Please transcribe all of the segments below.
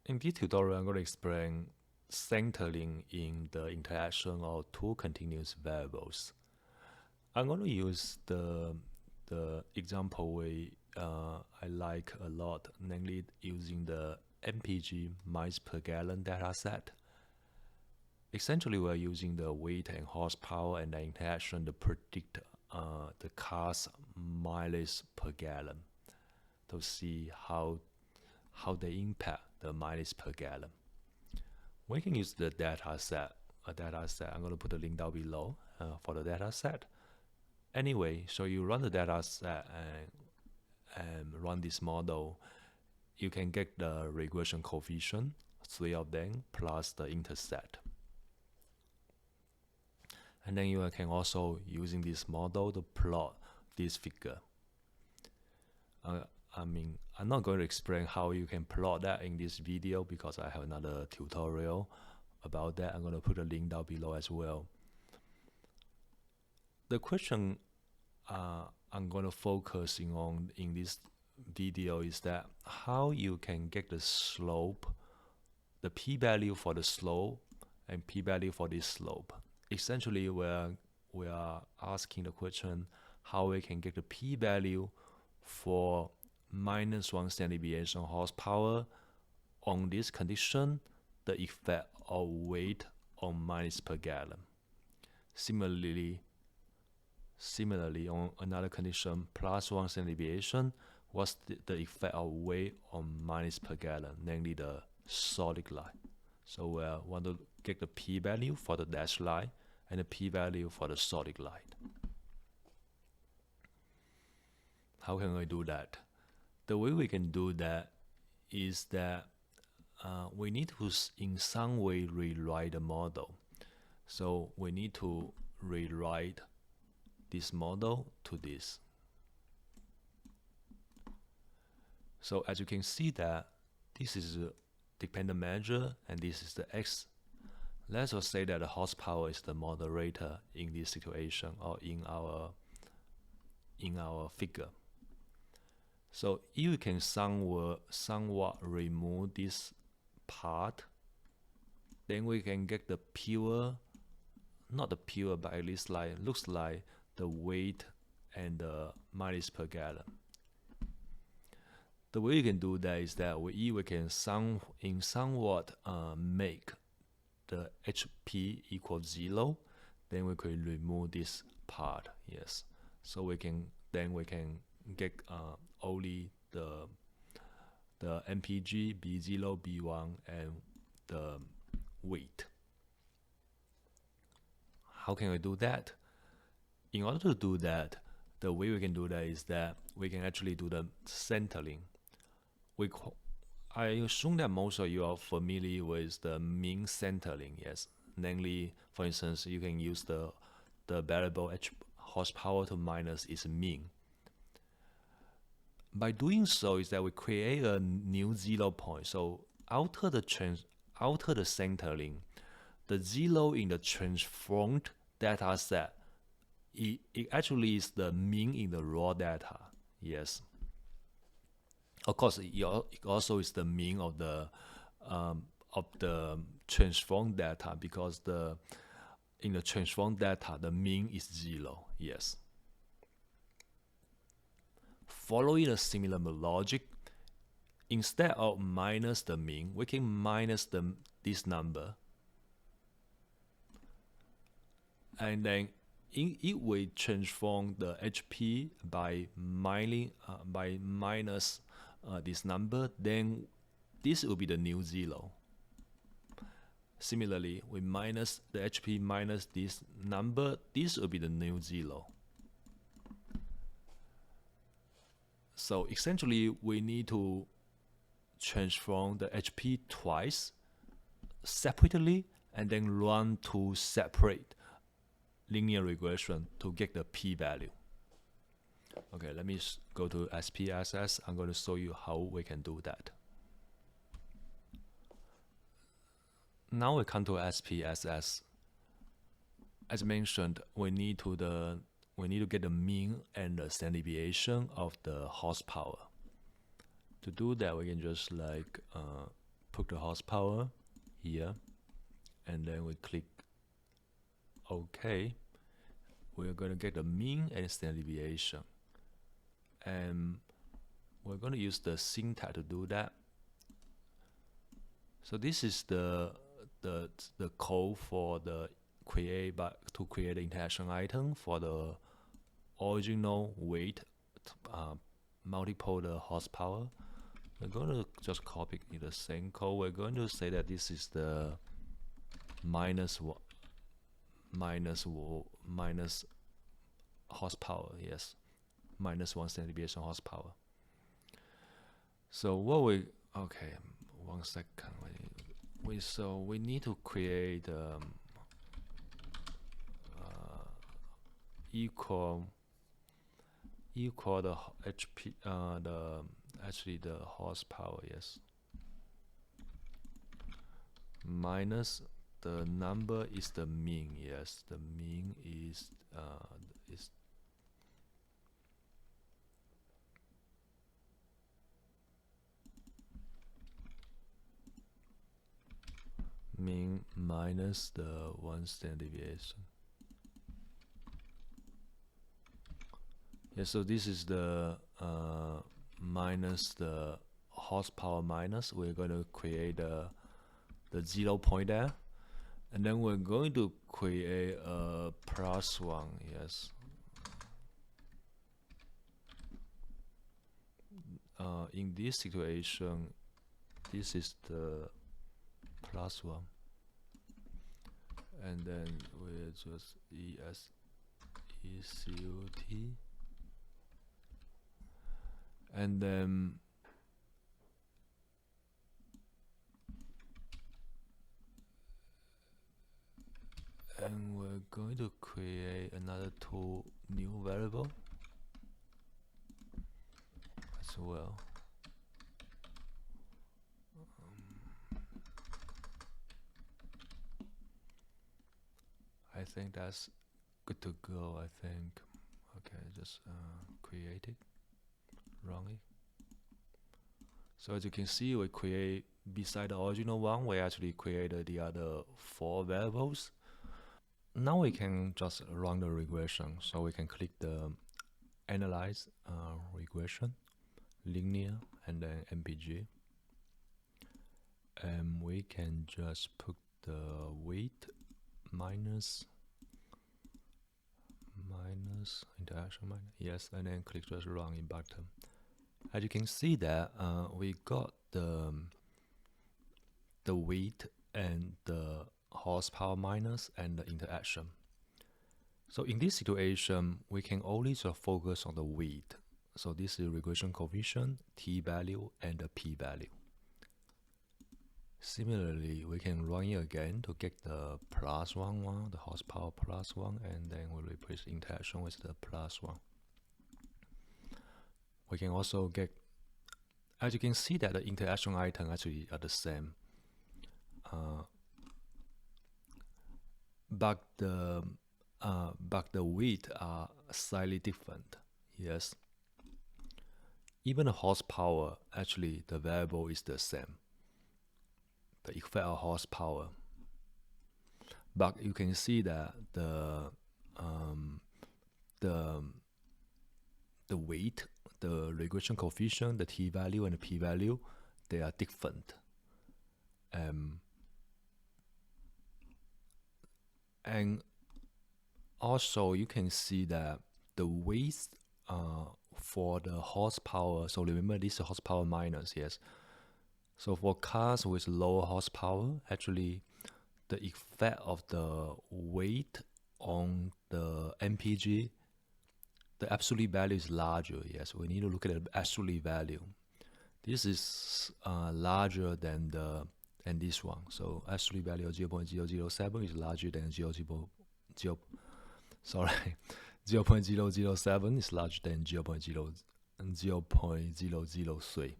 In this tutorial, I'm going to explain centering in the interaction of two continuous variables. I'm going to use the example way I like a lot, namely using the MPG miles per gallon dataset. Essentially, we're using the weight and horsepower and the interaction to predict the car's mileage per gallon to see how they impact the mileage per gallon. We can use the dataset. I'm going to put a link down below for the dataset. Anyway, so you run the dataset and run this model, you can get the regression coefficient, 3 of them, plus the intercept. And then you can also using this model to plot this figure. I'm not going to explain how you can plot that in this video because I have another tutorial about that. I'm going to put a link down below as well. The question I'm going to focus on in this video is that how you can get the slope, the p-value for the slope and p-value for this slope. Essentially, we are asking the question how we can get the p-value for -1 standard deviation horsepower on this condition, the effect of weight on miles per gallon. Similarly, on another condition, +1 standard deviation, what's the effect of weight on miles per gallon, namely the solid line. So we want to get the p-value for the dashed line and the p-value for the solid line. How can we do that? The way we can do that is that we need to in some way rewrite the model. So we need to rewrite this model to this. So as you can see that this is a dependent measure and this is the x. Let's just say that the horsepower is the moderator in this situation or in our figure. So if you can somewhat remove this part, then we can get the pure, not the pure, but at least like looks like the weight and the mileage per gallon. The way you can do that is that we can somewhat make the HP equals 0, then we could remove this part. Yes, so we can get only the MPG, B0, B1, and the weight. How can we do that? In order to do that, the way we can do that is that we can actually do the centering. I assume that most of you are familiar with the mean centering. Yes, namely, for instance, you can use the variable horsepower to minus its mean. By doing so is that we create a new 0 point. So after the centering, the 0 in the transformed data set, it actually is the mean in the raw data. Yes. Of course, it also is the mean of the transformed data because in the transformed data the mean is 0. Yes. Following a similar logic, instead of minus the mean, we can minus this number, and then if we transform the HP by minus this number, then this will be the new 0. Similarly, we minus the HP minus this number, this will be the new 0. So essentially, we need to transform the HP twice separately and then run two separate linear regression to get the p-value. Okay, let me go to SPSS. I'm going to show you how we can do that. Now we come to SPSS. As mentioned, we need to get the mean and the standard deviation of the horsepower. To do that, we can just like put the horsepower here, and then we click OK. We're going to get the mean and standard deviation, and we're going to use the syntax to do that. So this is the code for the create the interaction item for the original weight multiple the horsepower. We're going to just copy the same code. We're going to say that this is the minus horsepower. Yes, -1 standard deviation horsepower. So what we 1 second. We need to create equal the HP the horsepower, yes, minus the number is the mean. Yes, the mean is mean minus the 1 standard deviation. Yeah, so this is the minus the horsepower minus. We're going to create the 0 point there, and then we're going to create a +1. Yes. In this situation, this is the +1, and then we'll just ESECUT, and then we're going to create another 2 new variable as well. I think that's good to go. I think. Okay, just create it, run it. So as you can see, we create beside the original one, we actually created the other 4 variables. Now we can just run the regression. So we can click the analyze regression, linear, and then MPG, and we can just put the weight minus interaction minus, yes, and then click just run in button. As you can see that we got the weight and the horsepower minus and the interaction. So in this situation, we can only just focus on the weight. So this is regression coefficient, t value, and the p value. Similarly, we can run it again to get the +1, the horsepower +1, and then we replace interaction with the +1. We can also get, as you can see that the interaction item actually are the same, but the weight are slightly different. Yes, even the horsepower, actually the variable is the same, the effect of horsepower, but you can see that the weight, the regression coefficient, the t value, and the p value, they are different. And also you can see that the weight for the horsepower, so remember this is horsepower minus, yes. So for cars with lower horsepower, actually the effect of the weight on the MPG, the absolute value is larger. Yes, we need to look at the absolute value. This is larger than this one. So absolute value of 0.007 is larger than 0.007 is larger than 0.003.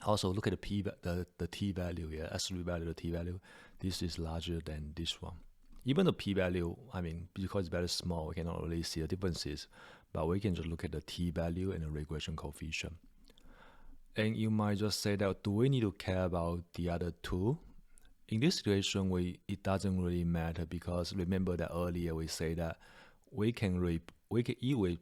Also look at the t value here, absolute value of the t value. This is larger than this one. Even the p value, I mean, because it's very small, we cannot really see the differences, but we can just look at the t value and the regression coefficient. And you might just say that, do we need to care about the other two? In this situation, it doesn't really matter, because remember that earlier we say that we can either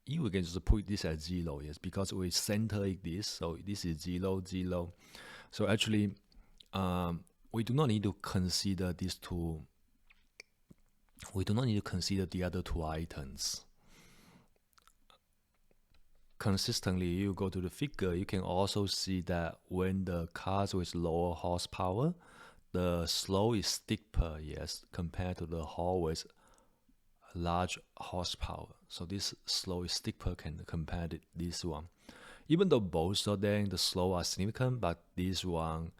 you can just put this as 0, yes, because we center this, so this is 0, 0. So actually, we do not need to consider these two. We do not need to consider the other two items. Consistently, you go to the figure, you can also see that when the cars with lower horsepower, the slope is steeper, yes, compared to the hall with large horsepower. So this slope is steeper compared to this one. Even though both of them, the slope are significant, but this one,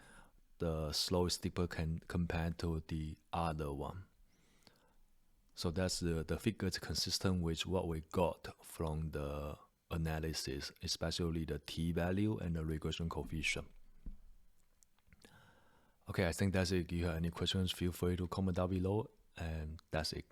the slope is steeper compared to the other one. So that's the figure is consistent with what we got from the analysis, especially the t-value and the regression coefficient. Okay, I think that's it. If you have any questions, feel free to comment down below, and that's it.